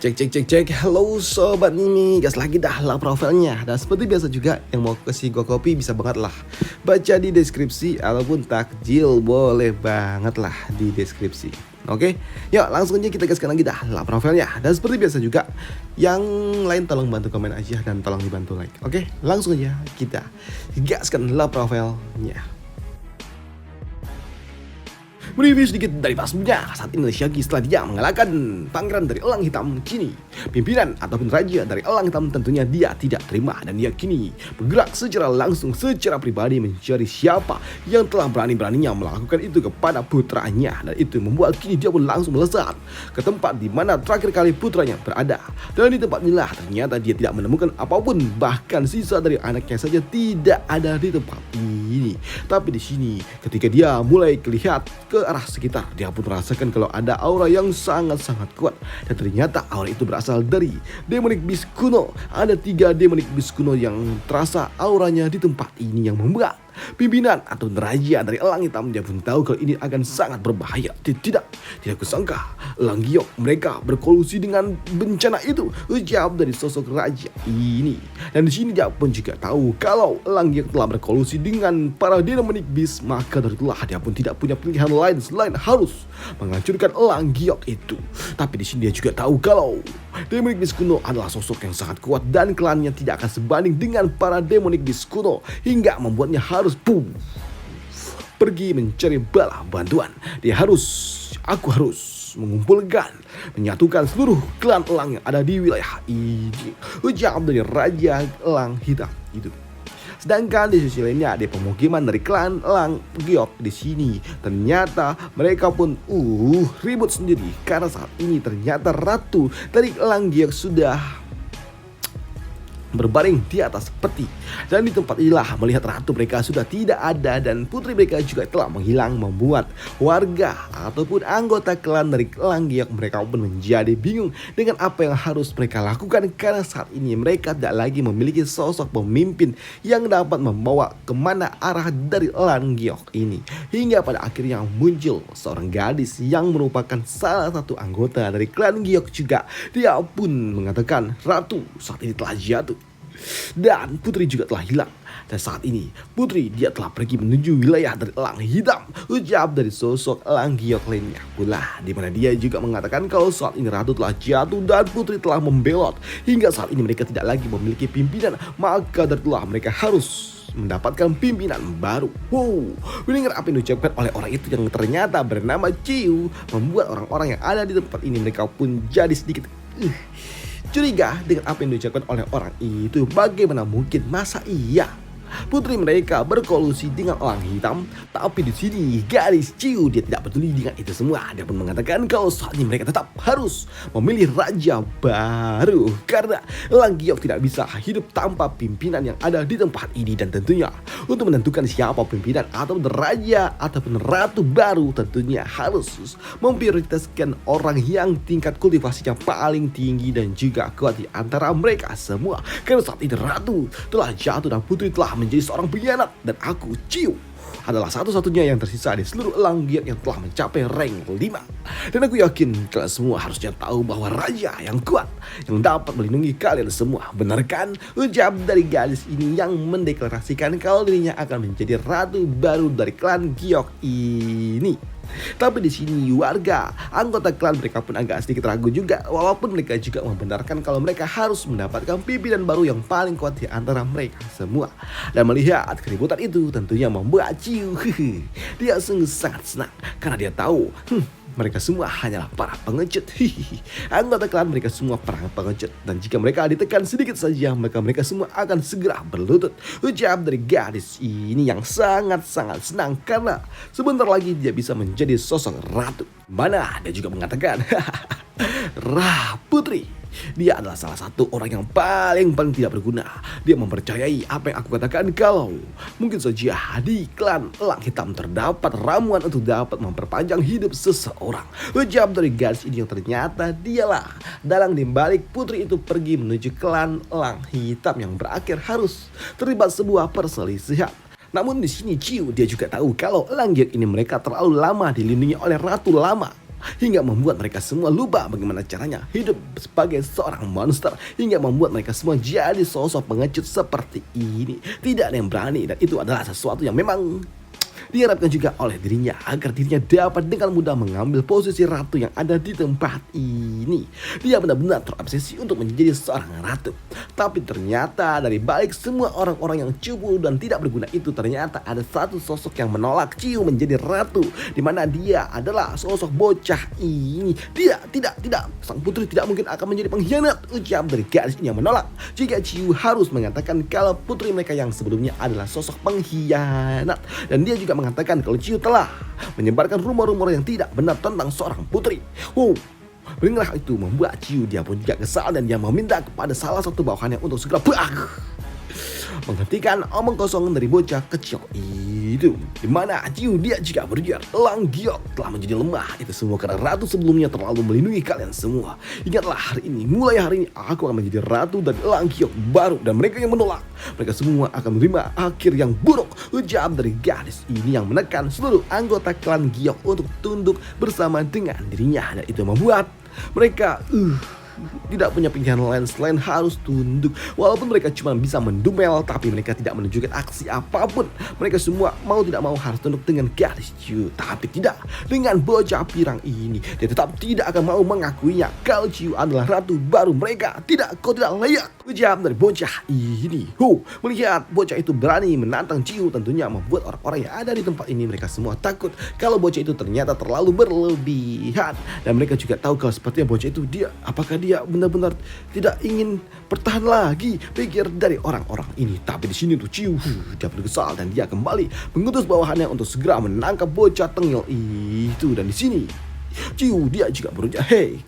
Cek. Halo sobat Mimi, gas lagi dah lah profilnya. Dan seperti biasa juga yang mau kasih gua kopi bisa banget lah baca di deskripsi ataupun takjil boleh banget lah di deskripsi. Oke, yuk langsung aja kita gaskan lagi dah lah profilnya. Dan seperti biasa juga yang lain tolong bantu komen aja dan tolong dibantu like. Oke, langsung aja kita gaskan lah profilnya. Mereview sedikit dari pasmunya. Saat ini Shaggy setelah dia mengalahkan pangeran dari Elang Hitam, kini pimpinan ataupun raja dari Elang Hitam tentunya dia tidak terima, dan dia kini bergerak secara langsung secara pribadi mencari siapa yang telah berani-beraninya melakukan itu kepada putranya, dan itu membuat kini dia pun langsung melesat ke tempat di mana terakhir kali putranya berada. Dan di tempat inilah ternyata dia tidak menemukan apapun, bahkan sisa dari anaknya saja tidak ada di tempat ini. Tapi di sini ketika dia mulai melihat ke arah sekitar, dia pun merasakan kalau ada aura yang sangat-sangat kuat, dan ternyata aura itu berasal dari Demonic Beast kuno. Ada 3 Demonic Beast kuno yang terasa auranya di tempat ini, yang membuat pimpinan atau raja dari Elang Hitam dia pun tahu kalau ini akan sangat berbahaya. Tidak kusangka Elang Giok mereka berkolusi dengan bencana itu, ucap dari sosok raja ini. Dan di sini dia pun juga tahu kalau Elang Giok telah berkolusi dengan para Demonic Beast, maka dari itulah dia pun tidak punya pilihan lain selain harus menghancurkan Elang Giok itu. Tapi di sini dia juga tahu kalau Demonic Beast kuno adalah sosok yang sangat kuat dan klannya tidak akan sebanding dengan para Demonic Beast kuno, hingga membuatnya harus pergi mencari bala bantuan. Aku harus mengumpulkan, menyatukan seluruh klan elang yang ada di wilayah ini, ucap dari Raja Elang Hitam itu. Sedangkan di sisi lainnya ada pemukiman dari klan Elang Giok di sini. Ternyata mereka pun ribut sendiri karena saat ini ternyata ratu dari Elang Giok sudah berbaring di atas peti, dan di tempat inilah melihat ratu mereka sudah tidak ada dan putri mereka juga telah menghilang, membuat warga ataupun anggota klan dari Elang Giok mereka pun menjadi bingung dengan apa yang harus mereka lakukan, karena saat ini mereka tidak lagi memiliki sosok pemimpin yang dapat membawa kemana arah dari Elang Giok ini. Hingga pada akhirnya muncul seorang gadis yang merupakan salah satu anggota dari klan Giok juga. Dia pun mengatakan ratu saat ini telah jatuh dan putri juga telah hilang, dan saat ini putri dia telah pergi menuju wilayah dari Elang Hitam, ucap dari sosok Elang Giok lainnya pula, di mana dia juga mengatakan kalau saat ini ratu telah jatuh dan putri telah membelot, hingga saat ini mereka tidak lagi memiliki pimpinan, maka dari itulah mereka harus mendapatkan pimpinan baru. Mendengar apa yang diucapkan oleh orang itu yang ternyata bernama Ciu, membuat orang-orang yang ada di tempat ini mereka pun jadi sedikit curiga dengan apa yang diucapkan oleh orang itu. Bagaimana mungkin, masa iya putri mereka berkolusi dengan Elang Hitam? Tapi di sini gadis Ciu dia tidak peduli dengan itu semua. Dia pun mengatakan kalau saat ini mereka tetap harus memilih raja baru, karena Elang Giok tidak bisa hidup tanpa pimpinan yang ada di tempat ini. Dan tentunya untuk menentukan siapa pimpinan atau raja ataupun ratu baru, tentunya harus memprioritaskan orang yang tingkat kultivasinya paling tinggi dan juga kuat di antara mereka semua. Karena saat ini ratu telah jatuh dan putri telah menjadi seorang pengkhianat, dan aku Ciu adalah satu-satunya yang tersisa di seluruh Elang Giok yang telah mencapai rank 5. Dan aku yakin kalian semua harusnya tahu bahwa raja yang kuat yang dapat melindungi kalian semua. Benar kan? Ucap dari gadis ini yang mendeklarasikan kalau dirinya akan menjadi ratu baru dari klan Giok ini. Tapi di sini warga anggota klan mereka pun agak sedikit ragu juga, walaupun mereka juga membenarkan kalau mereka harus mendapatkan pimpinan baru yang paling kuat di antara mereka semua. Dan melihat keributan itu tentunya membuat Ciu dia sungguh sangat senang, karena dia tahu mereka semua hanyalah para pengecut. Anggota klan mereka semua para pengecut, dan jika mereka ditekan sedikit saja maka mereka semua akan segera berlutut. Ucap dari gadis ini yang sangat-sangat senang karena sebentar lagi dia bisa menjadi sosok ratu. Mana dia juga mengatakan Putri dia adalah salah satu orang yang paling tidak berguna. Dia mempercayai apa yang aku katakan kalau mungkin saja di klan Elang Hitam terdapat ramuan untuk dapat memperpanjang hidup seseorang. Ucap dari gadis ini yang ternyata dialah dalang dibalik putri itu pergi menuju klan Elang Hitam yang berakhir harus terlibat sebuah perselisihan. Namun di sini Ciu dia juga tahu kalau Elang Giok ini mereka terlalu lama dilindungi oleh Ratu Lama. hingga membuat mereka semua lupa bagaimana caranya hidup sebagai seorang monster, hingga membuat mereka semua jadi sosok pengecut seperti ini. Tidak ada yang berani, dan itu adalah sesuatu yang memang diharapkan juga oleh dirinya agar dirinya dapat dengan mudah mengambil posisi ratu yang ada di tempat ini. Dia benar-benar terobsesi untuk menjadi seorang ratu. Tapi ternyata dari balik semua orang-orang yang cupu dan tidak berguna itu, ternyata ada satu sosok yang menolak Ciu menjadi ratu, di mana dia adalah sosok bocah ini. Tidak, sang putri tidak mungkin akan menjadi pengkhianat, ucap dari gadis ini yang menolak jika Ciu harus mengatakan kalau putri mereka yang sebelumnya adalah sosok pengkhianat. Dan dia juga mengatakan kalau Ciu telah menyebarkan rumor-rumor yang tidak benar tentang seorang putri. Mendengar itu membuat Ciu dia pun juga kesal, dan dia meminta kepada salah satu bawahannya untuk segera menghentikan omong kosong dari bocah kecil itu. Dimana Ciu dia juga berujar, Lang Giok telah menjadi lemah. Itu semua karena ratu sebelumnya terlalu melindungi kalian semua. Ingatlah, hari ini, mulai hari ini aku akan menjadi ratu dari Lang Giok baru, dan mereka yang menolak, mereka semua akan menerima akhir yang buruk, ucap dari gadis ini yang menekan seluruh anggota klan Giok untuk tunduk bersama dengan dirinya. Dan itu membuat mereka tidak punya pilihan lain selain harus tunduk. Walaupun mereka cuma bisa mendumel, tapi mereka tidak menunjukkan aksi apapun. Mereka semua mau tidak mau harus tunduk dengan gadis Ciu. Tapi tidak dengan bocah pirang ini. Dia tetap tidak akan mau mengakuinya kalau Ciu adalah ratu baru mereka. Tidak, kau tidak layak, ucap dari bocah ini. Melihat bocah itu berani menantang Ciu, tentunya membuat orang-orang yang ada di tempat ini mereka semua takut kalau bocah itu ternyata terlalu berlebihan. Dan mereka juga tahu kalau sepertinya bocah itu apakah dia benar-benar tidak ingin bertahan lagi, pikir dari orang-orang ini. Tapi di sini tuh Ciu dia berkesal, dan dia kembali mengutus bawahannya untuk segera menangkap bocah tengil itu. Dan di sini Ciu dia juga berujar, hei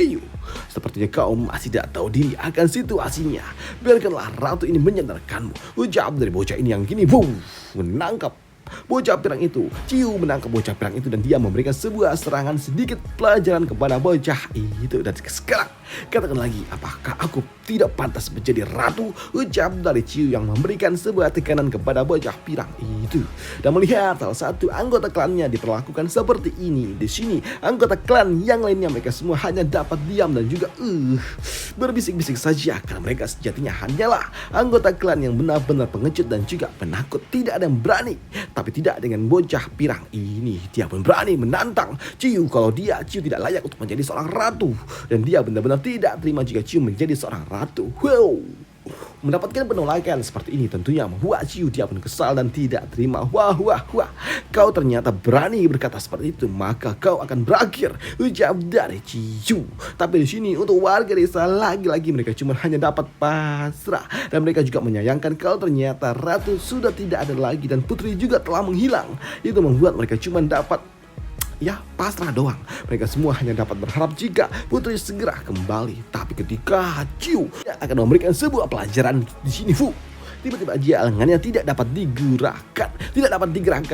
you, sepertinya kau masih tidak tahu diri akan situasinya. Biarkanlah ratu ini menyadarkanmu, ucap dari bocah ini yang kini menangkap bocah pirang itu. Ciu menangkap bocah pirang itu, dan dia memberikan sebuah serangan sedikit pelajaran kepada bocah itu. Dan sekarang katakan lagi, apakah aku tidak pantas menjadi ratu, ucap dari Ciu yang memberikan sebuah tekanan kepada bocah pirang itu. Dan melihat salah satu anggota klannya diperlakukan seperti ini, di sini anggota klan yang lainnya mereka semua hanya dapat diam dan juga berbisik-bisik saja, karena mereka sejatinya hanyalah anggota klan yang benar-benar pengecut dan juga penakut. Tidak ada yang berani. Tapi tidak dengan bocah pirang ini. Dia pun berani menantang Ciu kalau Ciu tidak layak untuk menjadi seorang ratu. Dan dia benar-benar tidak terima jika Ciu menjadi seorang ratu. Mendapatkan penolakan seperti ini tentunya membuat Ciu dia pun kesal dan tidak terima. Kau ternyata berani berkata seperti itu, maka kau akan berakhir, ucap dari Ciu. Tapi di sini untuk warga desa lagi-lagi mereka cuma hanya dapat pasrah, dan mereka juga menyayangkan kalau ternyata ratu sudah tidak ada lagi dan putri juga telah menghilang. Itu membuat mereka cuma dapat pasrah doang. Mereka semua hanya dapat berharap jika putri segera kembali. Tapi ketika Ciu akan memberikan sebuah pelajaran di sini, tiba-tiba aja lengannya tidak dapat digerakkan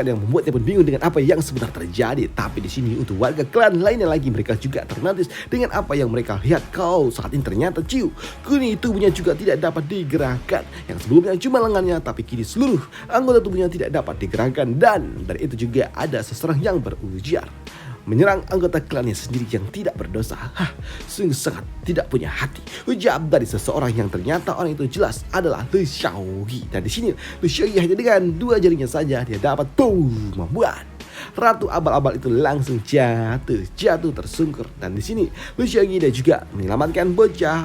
yang membuatnya pun bingung dengan apa yang sebenarnya terjadi. Tapi di sini untuk warga klan lainnya lagi, mereka juga ternotis dengan apa yang mereka lihat. Kau saat ini ternyata Ciu kini tubuhnya juga tidak dapat digerakkan. Yang sebelumnya cuma lengannya, tapi kini seluruh anggota tubuhnya tidak dapat digerakkan. Dan dari itu juga ada seseorang yang berujar, menyerang anggota klannya sendiri yang tidak berdosa. Sungguh sangat tidak punya hati, ucap dari seseorang yang ternyata orang itu jelas adalah Le Xiaoyi. Dan di sini Le Xiaoyi hanya dengan 2 jarinya saja dia dapat membuat ratu abal-abal itu langsung jatuh tersungkur. Dan di sini Le Xiaoyi dia juga menyelamatkan bocah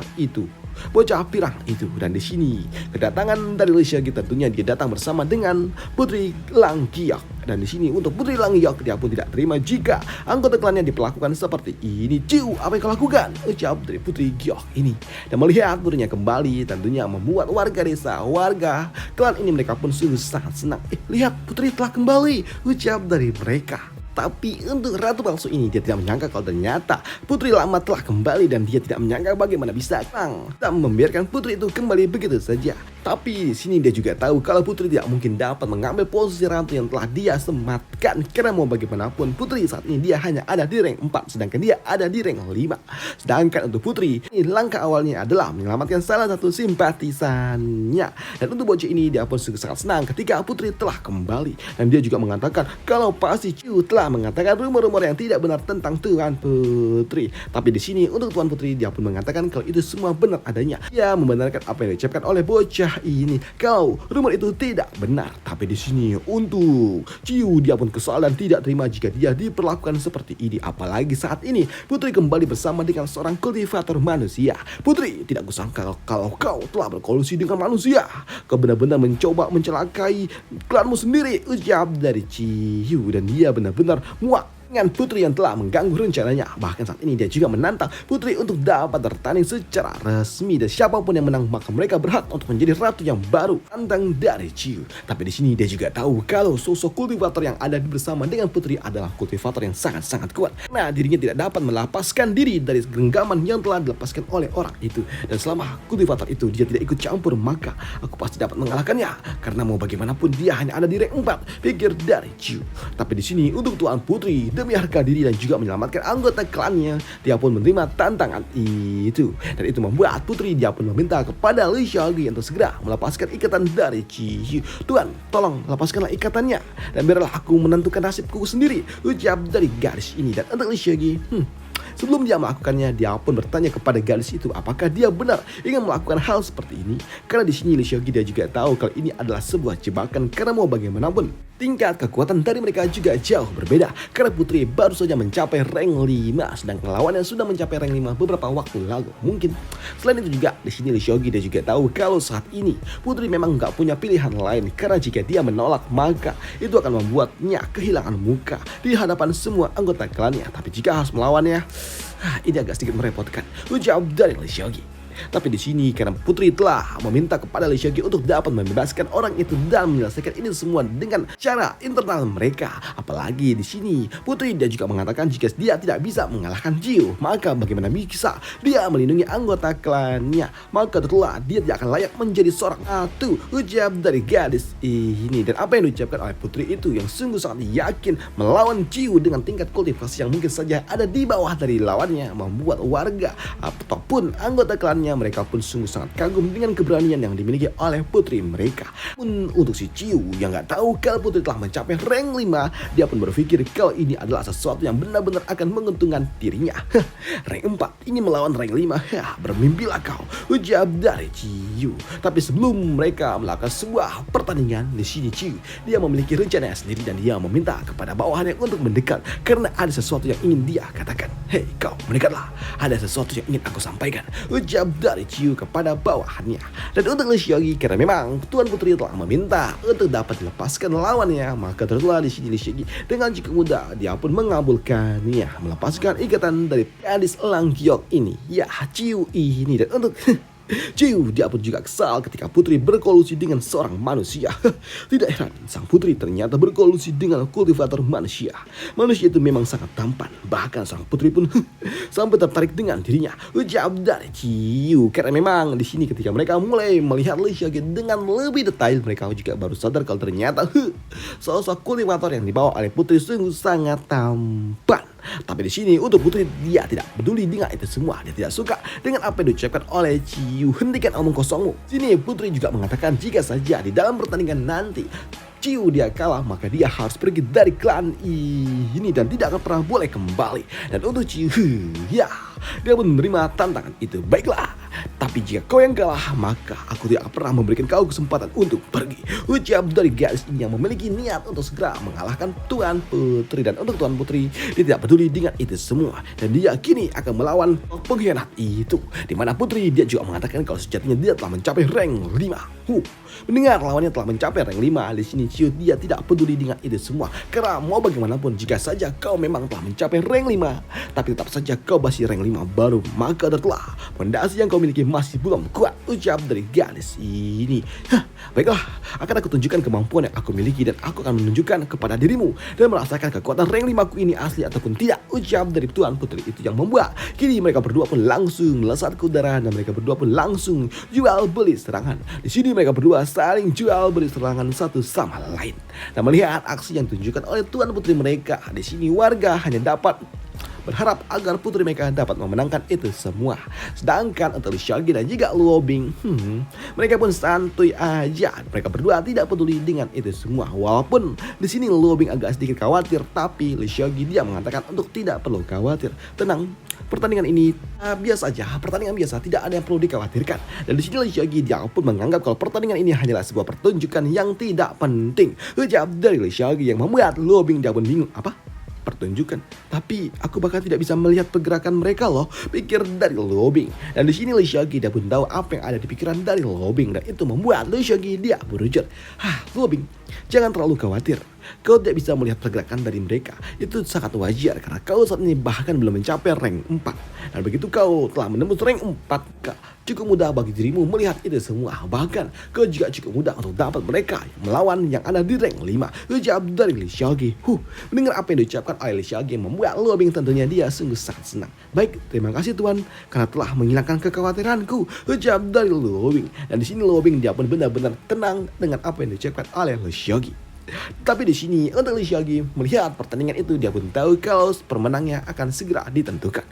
pirang itu. Dan di sini kedatangan dari Le Xiaoyi tentunya dia datang bersama dengan Putri Lang Giok. Dan di sini untuk Putri Lang Giok dia pun tidak terima jika anggota klannya diperlakukan seperti ini. Ciu, apa yang kau lakukan, ucap dari Putri Giok ini. Dan melihat putrinya kembali tentunya membuat warga klan ini mereka pun sungguh sangat senang. Lihat, putri telah kembali, ucap dari mereka. Tapi untuk ratu palsu ini dia tidak menyangka kalau ternyata putri lama telah kembali, dan dia tidak menyangka bagaimana bisa tak membiarkan putri itu kembali begitu saja. Tapi di sini dia juga tahu kalau putri tidak mungkin dapat mengambil posisi ratu yang telah dia sematkan, karena mau bagaimanapun putri saat ini dia hanya ada di rank 4 sedangkan dia ada di rank 5. Sedangkan untuk putri ini langkah awalnya adalah menyelamatkan salah satu simpatisannya. Dan untuk bocah ini dia pun sangat senang ketika putri telah kembali, dan dia juga mengatakan kalau pasti Ciu telah telah mengatakan rumor-rumor yang tidak benar tentang Tuan Putri. Tapi di sini untuk Tuan Putri dia pun mengatakan kalau itu semua benar adanya. Ia membenarkan apa yang diucapkan oleh bocah ini. Kalau rumor itu tidak benar. Tapi di sini untuk Ciu dia pun kesal dan tidak terima jika dia diperlakukan seperti ini. Apalagi saat ini Putri kembali bersama dengan seorang kultivator manusia. Putri, tidak kusangka kalau kau telah berkolusi dengan manusia. Kau benar-benar mencoba mencelakai klanmu sendiri, ucap dari Ciu. Dan dia benar-benar muak dengan Putri yang telah mengganggu rencananya. Bahkan saat ini dia juga menantang Putri untuk dapat bertanding secara resmi. Dan siapapun yang menang maka mereka berhak untuk menjadi ratu yang baru. Tantang dari Ciu. Tapi di sini dia juga tahu kalau sosok kultivator yang ada bersama dengan Putri adalah kultivator yang sangat-sangat kuat. Nah, dirinya tidak dapat melepaskan diri dari genggaman yang telah dilepaskan oleh orang itu. Dan selama kultivator itu dia tidak ikut campur, maka aku pasti dapat mengalahkannya. Karena mau bagaimanapun dia hanya ada di rank 4, pikir dari Ciu. Tapi di sini untuk Tuan Putri, demi harga diri dan juga menyelamatkan anggota klannya, dia pun menerima tantangan itu. Dan itu membuat Putri dia pun meminta kepada Li Xiaogi untuk segera melepaskan ikatan dari Ciu. Tuan, tolong lepaskanlah ikatannya dan biarlah aku menentukan nasibku sendiri, ucap dari gadis ini. Dan untuk Li Xiaogi, sebelum dia melakukannya, dia pun bertanya kepada gadis itu apakah dia benar ingin melakukan hal seperti ini. Karena di sini Li Xiaogi dia juga tahu kalau ini adalah sebuah jebakan. Karena mau bagaimanapun tingkat kekuatan dari mereka juga jauh berbeda. Karena Putri baru saja mencapai rank 5, sedangkan lawannya sudah mencapai rank 5 beberapa waktu lalu. Mungkin selain itu juga di sini Li Xiaogi dia juga tahu kalau saat ini Putri memang nggak punya pilihan lain. Karena jika dia menolak maka itu akan membuatnya kehilangan muka di hadapan semua anggota klannya. Tapi jika harus melawannya, ini agak sedikit merepotkan, ucap dari Li Xiaogi. Tapi di sini karena Putri telah meminta kepada Li Xiaogi untuk dapat membebaskan orang itu dan menyelesaikan ini semua dengan cara internal mereka. Apalagi di sini Putri dia juga mengatakan jika dia tidak bisa mengalahkan Ciu, maka bagaimana bisa dia melindungi anggota klannya? Maka tentulah dia tidak akan layak menjadi seorang ratu, ucap dari gadis ini. Dan apa yang diucapkan oleh Putri itu yang sungguh sangat yakin melawan Ciu dengan tingkat kultivasi yang mungkin saja ada di bawah dari lawannya, membuat warga ataupun anggota klannya mereka pun sungguh sangat kagum dengan keberanian yang dimiliki oleh Putri mereka. Pun untuk si Ciu yang nggak tahu kalau Putri telah mencapai rank 5, dia pun berpikir kalau ini adalah sesuatu yang benar-benar akan menguntungkan dirinya. Rank 4 ini melawan rank 5, bermimpilah kau, ucap dari Ciu. Tapi sebelum mereka melakukan sebuah pertandingan, di sini Ciu dia memiliki rencana sendiri dan dia meminta kepada bawahannya untuk mendekat karena ada sesuatu yang ingin dia katakan. Hei kau, mendekatlah, ada sesuatu yang ingin aku sampaikan, ucap dari Ciu kepada bawahannya. Dan untuk Li Xiaogi karena memang Tuan Putri telah meminta untuk dapat dilepaskan lawannya, maka tentulah di sini Li Xiaogi dengan cukup mudah dia pun mengabulkannya, melepaskan ikatan dari gadis Lang Giok ini, ya Ciu ini. Dan untuk Ciu dia pun juga kesal ketika Putri berkolusi dengan seorang manusia. Tidak heran sang Putri ternyata berkolusi dengan kultivator manusia. Manusia itu memang sangat tampan. Bahkan sang Putri pun sampai tertarik dengan dirinya, ucap dari Ciu. Karena memang di sini ketika mereka mulai melihat Li Xiaogi dengan lebih detail, mereka juga baru sadar kalau ternyata sosok kultivator yang dibawa oleh Putri sungguh sangat tampan. Tapi di sini untuk Putri dia tidak peduli dengan itu semua. Dia tidak suka dengan apa yang diucapkan oleh Ciu. Hentikan omong kosongmu. Sini Putri juga mengatakan jika saja di dalam pertandingan nanti Ciu dia kalah, maka dia harus pergi dari klan ini dan tidak akan pernah boleh kembali. Dan untuk Ciu, ya dia pun menerima tantangan itu. Baiklah, tapi jika kau yang kalah, maka aku tidak akan pernah memberikan kau kesempatan untuk pergi, ucap dari gadis ini yang memiliki niat untuk segera mengalahkan Tuan Putri. Dan untuk Tuan Putri, dia tidak peduli dengan itu semua dan dia kini akan melawan pengkhianat itu. Dimana Putri dia juga mengatakan kalau sejatinya dia telah mencapai rank 5. Mendengar lawannya telah mencapai rank 5, di sini Ciu dia tidak peduli dengan itu semua. Karena mau bagaimanapun jika saja kau memang telah mencapai rank 5, tapi tetap saja kau masih rank 5 baru, maka tentulah fondasi yang kau miliki masih belum kuat, ucap dari gadis ini. Baiklah, akan aku tunjukkan kemampuan yang aku miliki dan aku akan menunjukkan kepada dirimu dan merasakan kekuatan rank 5 ku ini asli ataupun tidak, ucap dari Tuan Putri itu yang membuat kini mereka berdua pun langsung melesat ke udara dan mereka berdua pun langsung jual beli serangan. Di sini mereka berdua saling jual beli serangan satu sama lain. Dan melihat aksi yang ditunjukkan oleh Tuan Putri mereka, di sini warga hanya dapat berharap agar putri mereka dapat memenangkan itu semua. Sedangkan untuk Lee Seok-gi dan juga Luo Bing, mereka pun santuy aja. Mereka berdua tidak peduli dengan itu semua. Walaupun di sini Luo Bing agak sedikit khawatir, tapi Lee Seok-gi dia mengatakan untuk tidak perlu khawatir. Tenang, pertandingan ini biasa aja, pertandingan biasa, tidak ada yang perlu dikhawatirkan. Dan di sini Lee Seok-gi dia pun menganggap kalau pertandingan ini hanyalah sebuah pertunjukan yang tidak penting. Ucap dari Lee Seok-gi yang membuat Luo Bing dia pun bingung. Apa? Pertunjukan, tapi aku bahkan tidak bisa melihat pergerakan mereka loh, pikir dari Luo Bing. Dan di sini Lee Seok-gi dia pun tahu apa yang ada di pikiran dari Luo Bing, dan itu membuat Lee Seok-gi dia berujar, Luo Bing, jangan terlalu khawatir. Kau tidak bisa melihat pergerakan dari mereka. Itu sangat wajar karena kau saat ini bahkan belum mencapai rank 4. Dan begitu kau telah menembus rank 4, cukup mudah bagi dirimu melihat itu semua. Bahkan kau juga cukup mudah untuk dapat mereka yang melawan yang ada di rank 5. Ucap dari Lee Seok-gi. Mendengar apa yang diucapkan oleh Lee Seok-gi membuat Luo Bing tentunya dia sungguh sangat senang. Baik, terima kasih Tuan karena telah menghilangkan kekhawatiranku. Ucap dari Luo Bing. Dan di sini Luo Bing dia pun benar-benar tenang dengan apa yang diucapkan oleh Lee Seok-gi. Tapi di sini untuk Lee Seok-gi melihat pertandingan itu, dia pun tahu kalau pemenangnya akan segera ditentukan.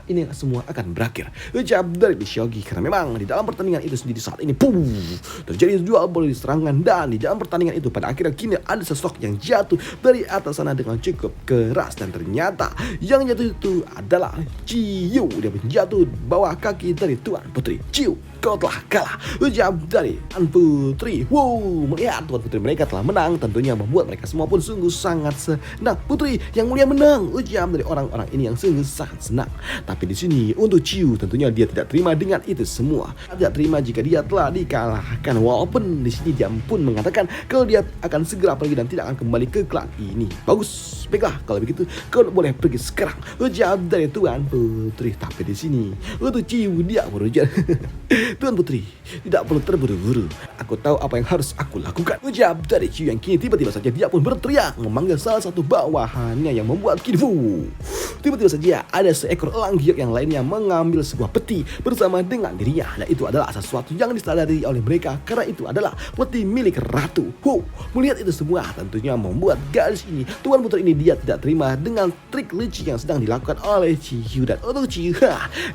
Ini semua akan berakhir. Ucap dari Lee Seok-gi karena memang di dalam pertandingan itu sendiri saat ini terjadi jual beli serangan, dan di dalam pertandingan itu pada akhirnya kini ada sosok yang jatuh dari atas sana dengan cukup keras, dan ternyata yang jatuh itu adalah Chiyu. Dia pun jatuh bawah kaki dari Tuan Putri. Chiyu, kau telah kalah. Ucap dari Tuan Putri. Melihat Tuan Putri mereka telah menang, tentunya membuat mereka semua pun sungguh sangat senang. Putri yang mulia menang, ucap dari orang-orang ini yang sungguh sangat senang. Tapi di sini untuk Chiyu tentunya dia tidak terima dengan itu semua. Tidak terima jika dia telah dikalahkan. Walaupun di sini dia pun mengatakan kalau dia akan segera pergi dan tidak akan kembali ke klan ini. Bagus, baiklah kalau begitu kau boleh pergi sekarang, ucap dari Tuan Putri. Tapi di sini untuk Chiyu dia berujar, Tuan Putri, tidak perlu terburu-buru. Aku tahu apa yang harus aku lakukan, ucap dari Chiyu yang kini tiba-tiba saja dia pun berteriak memanggil salah satu bawahannya yang membuat kini tiba-tiba saja ada seekor elang giok yang lainnya mengambil sebuah peti bersama dengan dirinya. Dan itu adalah sesuatu yang disadari oleh mereka karena itu adalah peti milik ratu. Melihat itu semua tentunya membuat gadis ini, Tuan Putri ini, dia tidak terima dengan trik licik yang sedang dilakukan oleh Chiyu. Dan untuk Chiyu,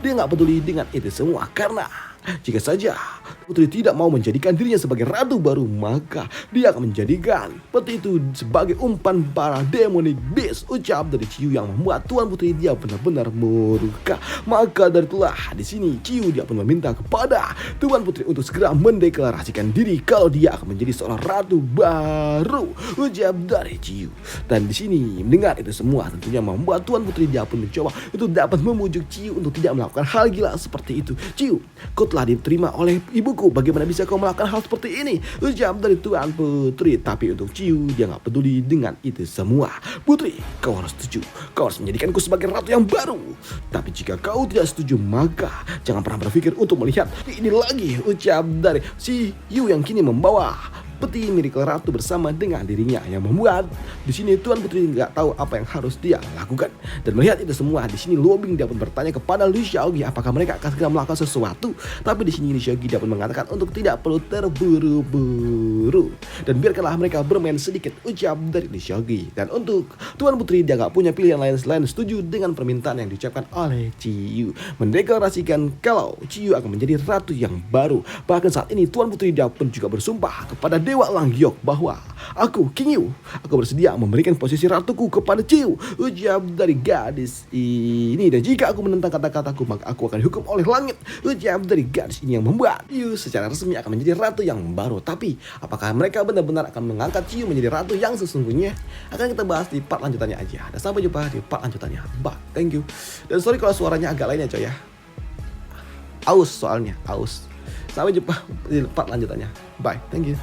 dia nggak peduli dengan itu semua karena jika saja Putri tidak mau menjadikan dirinya sebagai ratu baru, maka dia akan menjadikan peti itu sebagai umpan para demonic beast, ucap dari Chiyu yang membuat Tuan Putri dia benar-benar murka. Maka dari itulah di sini Chiyu dia pun meminta kepada Tuan Putri untuk segera mendeklarasikan diri kalau dia akan menjadi seorang ratu baru, ucap dari Chiyu. Dan di sini mendengar itu semua tentunya membuat Tuan Putri dia pun mencoba untuk dapat memujuk Chiyu untuk tidak melakukan hal gila seperti itu. Chiyu, kau telah diterima oleh ibuku, bagaimana bisa kau melakukan hal seperti ini, ucap dari Tuan Putri. Tapi untuk Chiyu dia nggak peduli dengan itu semua. Putri, kau harus setuju, kau harus menjadikanku sebagai ratu yang baru. Tapi jika kau tidak setuju, maka jangan pernah berpikir untuk melihat ini lagi, ucap dari Chiyu yang kini membawa peti milik ratu bersama dengan dirinya, yang membuat di sini Tuan Putri nggak tahu apa yang harus dia lakukan. Dan melihat itu semua di sini Luo Bing dia pun bertanya kepada Lee Seok-gi apakah mereka akan segera melakukan sesuatu. Tapi di sini Lee Seok-gi dia pun mengatakan untuk tidak perlu terburu-buru dan biarkanlah mereka bermain sedikit, ucap dari Lee Seok-gi. Dan untuk Tuan Putri dia nggak punya pilihan lain selain setuju dengan permintaan yang diucapkan oleh Chiyu, mendeklarasikan kalau Chiyu akan menjadi ratu yang baru. Bahkan saat ini Tuan Putri dia pun juga bersumpah kepada Dewa Elang Giok bahwa aku, King Yu, aku bersedia memberikan posisi ratuku kepada Chiyu, ucap dari gadis ini. Dan jika aku menentang kata-kataku, maka aku akan dihukum oleh langit, ucap dari gadis ini, yang membuat Chiyu secara resmi akan menjadi ratu yang baru. Tapi apakah mereka benar-benar akan mengangkat Chiyu menjadi ratu yang sesungguhnya? Akan kita bahas di part lanjutannya aja. Dan sampai jumpa di part lanjutannya. Bye, thank you. Dan sorry kalau suaranya agak lain ya coy ya, aus soalnya, aus. Sampai jumpa di part lanjutannya. Bye, thank you.